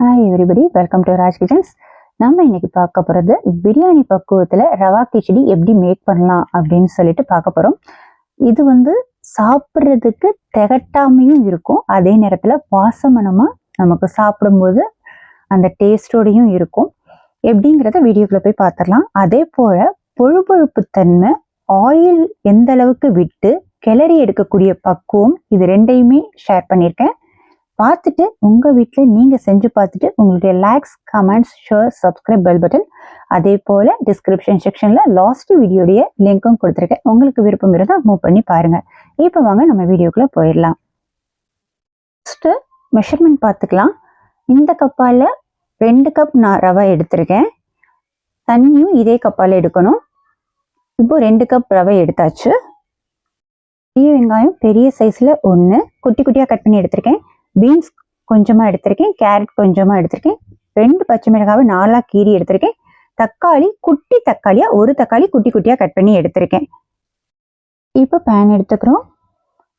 Hi everybody, welcome to Raj kitchens. நம்ம இன்னைக்கு பார்க்க போகிறது பிரியாணி பக்குவத்தில் ரவா கிச்சடி எப்படி மேக் பண்ணலாம் அப்படின்னு சொல்லிட்டு பார்க்க போகிறோம். இது சாப்பிட்றதுக்கு திகட்டாமையும் இருக்கும், அதே நேரத்தில் வாசமனமாக நமக்கு சாப்பிடும்போது அந்த டேஸ்டோடையும் இருக்கும். எப்படிங்கிறத வீடியோக்குள்ளே போய் பார்த்துடலாம். அதே போல் பொழுப்பொழுப்பு தன்மை, ஆயில் எந்த அளவுக்கு விட்டு கிளறி எடுக்கக்கூடிய பக்குவம், இது ரெண்டையுமே ஷேர் பண்ணியிருக்கேன். பார்த்துட்டு உங்கள் வீட்டில் நீங்கள் செஞ்சு பார்த்துட்டு உங்களுடைய likes, comments, share, subscribe, bell button, அதே போல் டிஸ்கிரிப்ஷன் செக்ஷனில் லாஸ்ட் வீடியோடைய லிங்க்கும் கொடுத்துருக்கேன். உங்களுக்கு விருப்பம் இருந்தால் மூவ் பண்ணி பாருங்கள். இப்போ வாங்க நம்ம வீடியோக்குள்ளே போயிடலாம். ஃபஸ்ட்டு மெஷர்மெண்ட் பார்த்துக்கலாம். இந்த கப்பால் 2 கப் நான் ரவை எடுத்திருக்கேன். தண்ணியும் இதே கப்பால் எடுக்கணும். இப்போ 2 கப் ரவை எடுத்தாச்சு. பெரிய வெங்காயம் பெரிய சைஸில் 1 குட்டி குட்டியாக கட் பண்ணி எடுத்திருக்கேன். பீன்ஸ் கொஞ்சமாக எடுத்திருக்கேன். கேரட் கொஞ்சமாக எடுத்திருக்கேன். 2 பச்சை மிளகாவை 4 கீரி எடுத்திருக்கேன். தக்காளி குட்டி தக்காளியாக 1 தக்காளி குட்டி குட்டியாக கட் பண்ணி எடுத்திருக்கேன். இப்போ பேன் எடுத்துக்கிறோம்.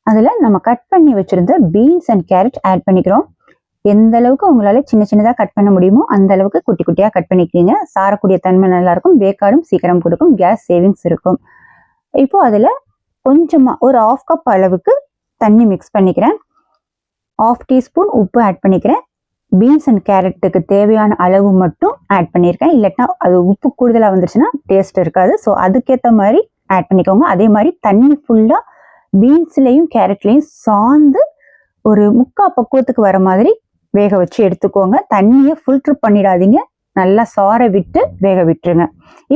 அதில் நம்ம கட் பண்ணி வச்சுருந்த பீன்ஸ் அண்ட் கேரட் ஆட் பண்ணிக்கிறோம். எந்த அளவுக்கு உங்களால் சின்ன சின்னதாக கட் பண்ண முடியுமோ அந்த அளவுக்கு குட்டி குட்டியாக கட் பண்ணிக்கிங்க. சாரக்கூடிய தன்மை நல்லாயிருக்கும், வேக்காடும் சீக்கிரம் கொடுக்கும், கேஸ் சேவிங்ஸ் இருக்கும். இப்போது அதில் கொஞ்சமாக ஒரு 1/2 கப் அளவுக்கு தண்ணி மிக்ஸ் பண்ணிக்கிறேன். 1/2 டீஸ்பூன் உப்பு ஆட் பண்ணிக்கிறேன். பீன்ஸ் அண்ட் கேரட்டுக்கு தேவையான அளவு மட்டும் ஆட் பண்ணியிருக்கேன். இல்லாட்டினா அது உப்பு கூடுதலாக வந்துருச்சுன்னா டேஸ்ட் இருக்காது. ஸோ அதுக்கேற்ற மாதிரி ஆட் பண்ணிக்கோங்க. அதே மாதிரி தண்ணி ஃபுல்லாக பீன்ஸ்லேயும் கேரட்லேயும் சார்ந்து ஒரு 3/4 பக்குவத்துக்கு வர மாதிரி வேக வச்சு எடுத்துக்கோங்க. தண்ணியை ஃபில்ட்ரு பண்ணிடாதீங்க, நல்லா சார விட்டு வேக விட்டுருங்க.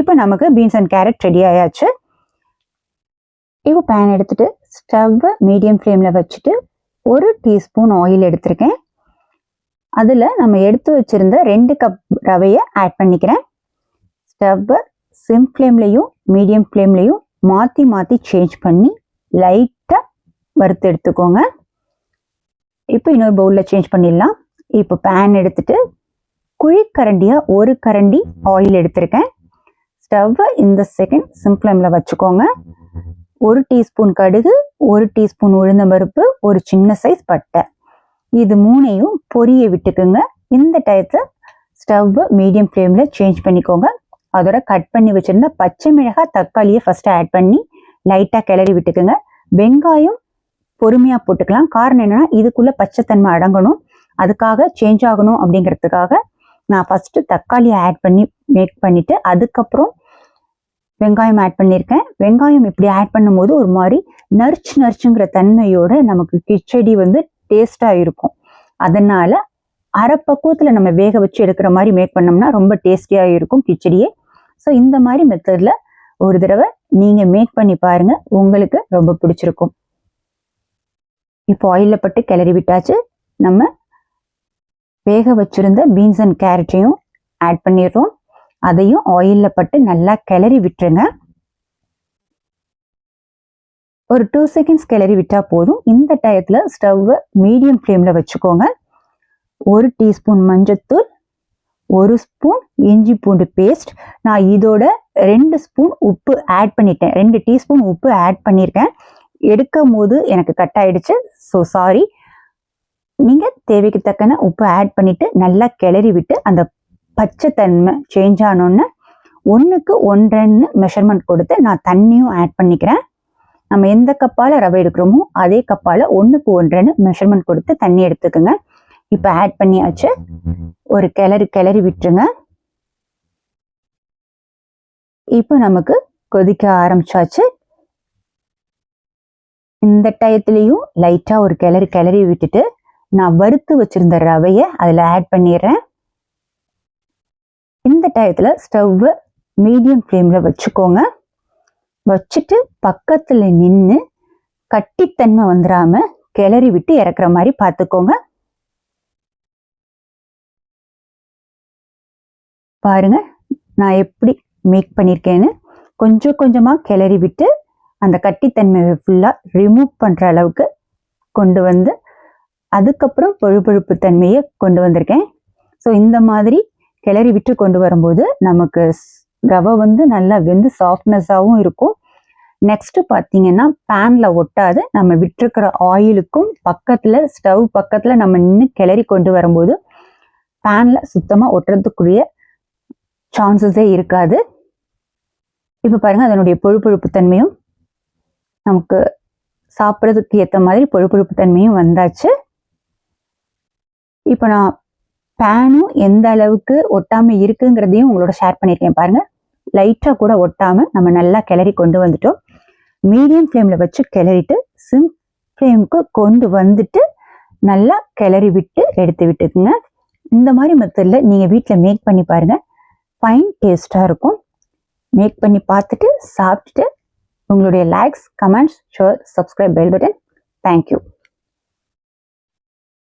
இப்போ நமக்கு பீன்ஸ் அண்ட் கேரட் ரெடி ஆயாச்சு. இப்போ பேன் எடுத்துட்டு ஸ்டவ்வை மீடியம் ஃப்ளேமில் வச்சுட்டு 1 டீஸ்பூன் ஆயில் எடுத்திருக்கேன். அதில் நம்ம எடுத்து வச்சுருந்த 2 கப் ரவையை ஆட் பண்ணிக்கிறேன். ஸ்டவ்வை சிம் ஃப்ளேம்லேயும் மீடியம் ஃப்ளேம்லேயும் மாற்றி மாற்றி சேஞ்ச் பண்ணி லைட்டாக வறுத்து எடுத்துக்கோங்க. இப்போ இன்னொரு பவுலில் சேஞ்ச் பண்ணிடலாம். இப்போ பேன் எடுத்துட்டு குழிக்கரண்டியாக 1 கரண்டி ஆயில் எடுத்திருக்கேன். ஸ்டவ்வை இந்த செகண்ட் சிம் ஃப்ளேமில் வச்சுக்கோங்க. 1 டீஸ்பூன் கடுகு, 1 டீஸ்பூன் உளுந்தம்பருப்பு, ஒரு சின்ன சைஸ் பட்டை, இது 3ஐயும் பொரிய விட்டுக்குங்க. இந்த டயத்தை ஸ்டவ்வை மீடியம் ஃப்ளேமில் சேஞ்ச் பண்ணிக்கோங்க. அதோட கட் பண்ணி வச்சுருந்த பச்சை மிளகாய், தக்காளியை ஃபஸ்ட்டு ஆட் பண்ணி லைட்டாக கிளறி விட்டுக்குங்க. வெங்காயம் பொறுமையாக போட்டுக்கலாம். காரணம் என்னென்னா இதுக்குள்ளே பச்சைத்தன்மை அடங்கணும், அதுக்காக சேஞ்ச் ஆகணும். அப்படிங்கிறதுக்காக நான் ஃபஸ்ட்டு தக்காளியை ஆட் பண்ணி மேக் பண்ணிவிட்டு அதுக்கப்புறம் வெங்காயம் ஆட் பண்ணியிருக்கேன். வெங்காயம் இப்படி ஆட் பண்ணும்போது ஒரு மாதிரி நறுச்சுங்கிற தன்மையோட நமக்கு கிச்சடி டேஸ்டாக இருக்கும். அதனால் அரை பக்குவத்தில் நம்ம வேக வச்சு எடுக்கிற மாதிரி மேக் பண்ணோம்னா ரொம்ப டேஸ்டியாக இருக்கும் கிச்சடியே. ஸோ இந்த மாதிரி மெத்தடில் ஒரு தடவை நீங்கள் மேக் பண்ணி பாருங்கள், உங்களுக்கு ரொம்ப பிடிச்சிருக்கும். இப்போ ஆயிலில் பட்டு கிளறி விட்டாச்சு. நம்ம வேக வச்சுருந்த பீன்ஸ் அண்ட் கேரட்டையும் ஆட் பண்ணிடுறோம். அதையும் ஆயிலில் பட்டு நல்லா கிளறி விட்டுருங்க. ஒரு 2 செகண்ட்ஸ் கிளறி விட்டால் போதும். இந்த டயத்தில் ஸ்டவ்வை மீடியம் ஃப்ளேமில் வச்சுக்கோங்க. 1 டீஸ்பூன் மஞ்சத்தூள், 1 ஸ்பூன் இஞ்சி பூண்டு பேஸ்ட், நான் இதோட 2 ஸ்பூன் உப்பு ஆட் பண்ணிட்டேன். 2 டீஸ்பூன் உப்பு ஆட் பண்ணியிருக்கேன். எடுக்கும் போது எனக்கு கட் ஆயிடுச்சு, ஸோ சாரி. நீங்கள் தேவைக்கு தக்கன உப்பு ஆட் பண்ணிவிட்டு நல்லா கிளறி விட்டு அந்த பச்சை தன்மை சேஞ்ச் ஆனோன்னு 1க்கு 1.5 மெஷர்மெண்ட் கொடுத்து நான் தண்ணியும் ஆட் பண்ணிக்கிறேன். நம்ம எந்த கப்பால் ரவை எடுக்கிறோமோ அதே கப்பால் 1க்கு 1.5 மெஷர்மெண்ட் கொடுத்து தண்ணி எடுத்துக்கோங்க. இப்போ ஆட் பண்ணியாச்சு. ஒரு கிளறி விட்டுருங்க. இப்போ நமக்கு கொதிக்க ஆரம்பிச்சாச்சு. இந்த டயத்துலையும் லைட்டாக ஒரு கிளறி விட்டுட்டு நான் வறுத்து வச்சிருந்த ரவையை அதில் ஆட் பண்ணிடுறேன். இந்த டயத்தில் ஸ்டவ்வை மீடியம் ஃப்ளேமில் வச்சுக்கோங்க. வச்சுட்டு பக்கத்தில் நின்று கட்டித்தன்மை வந்துடாம கிளறி விட்டு இறக்குற மாதிரி பார்த்துக்கோங்க. பாருங்க நான் எப்படி மேக் பண்ணியிருக்கேன்னு. கொஞ்சம் கொஞ்சமாக கிளறி விட்டு அந்த கட்டித்தன்மையை ஃபுல்லாக ரிமூவ் பண்ணுற அளவுக்கு கொண்டு வந்து அதுக்கப்புறம் பொழுப்பு தன்மையை கொண்டு வந்திருக்கேன். ஸோ இந்த மாதிரி கிளறி விட்டு கொண்டு வரும்போது நமக்கு ரவை நல்லா வெந்து சாஃப்ட்னஸாகவும் இருக்கும். நெக்ஸ்ட் பார்த்தீங்கன்னா பேனில் ஒட்டாது. நம்ம விட்டுருக்கிற ஆயிலுக்கும் பக்கத்தில் ஸ்டவ் பக்கத்தில் நம்ம நின்று கிளறி கொண்டு வரும்போது பேனில் சுத்தமாக ஒட்டுறதுக்குரிய சான்சஸே இருக்காது. இப்போ பாருங்கள், அதனுடைய பொழுப்பு தன்மையும் நமக்கு சாப்பிட்றதுக்கு ஏற்ற மாதிரி பொழுப்பு தன்மையும் வந்தாச்சு. இப்போ நான் பேனும் எந்த அளவுக்கு ஒட்டாமல் இருக்குங்கிறதையும் உங்களோட ஷேர் பண்ணியிருக்கேன். பாருங்கள், லைட்டாக கூட ஒட்டாமல் நம்ம நல்லா கிளறி கொண்டு வந்துட்டோம். மீடியம் ஃப்ளேமில் வச்சு கிளறிட்டு சிம் ஃப்ளேமுக்கு கொண்டு வந்துட்டு நல்லா கிளறி விட்டு எடுத்து விட்டுக்குங்க. இந்த மாதிரி மெத்தடில் நீங்கள் வீட்டில் மேக் பண்ணி பாருங்கள், ஃபைன் டேஸ்ட்டாக இருக்கும். மேக் பண்ணி பார்த்துட்டு சாப்பிட்டுட்டு உங்களுடைய likes, comments, share, subscribe, bell button. Thank you.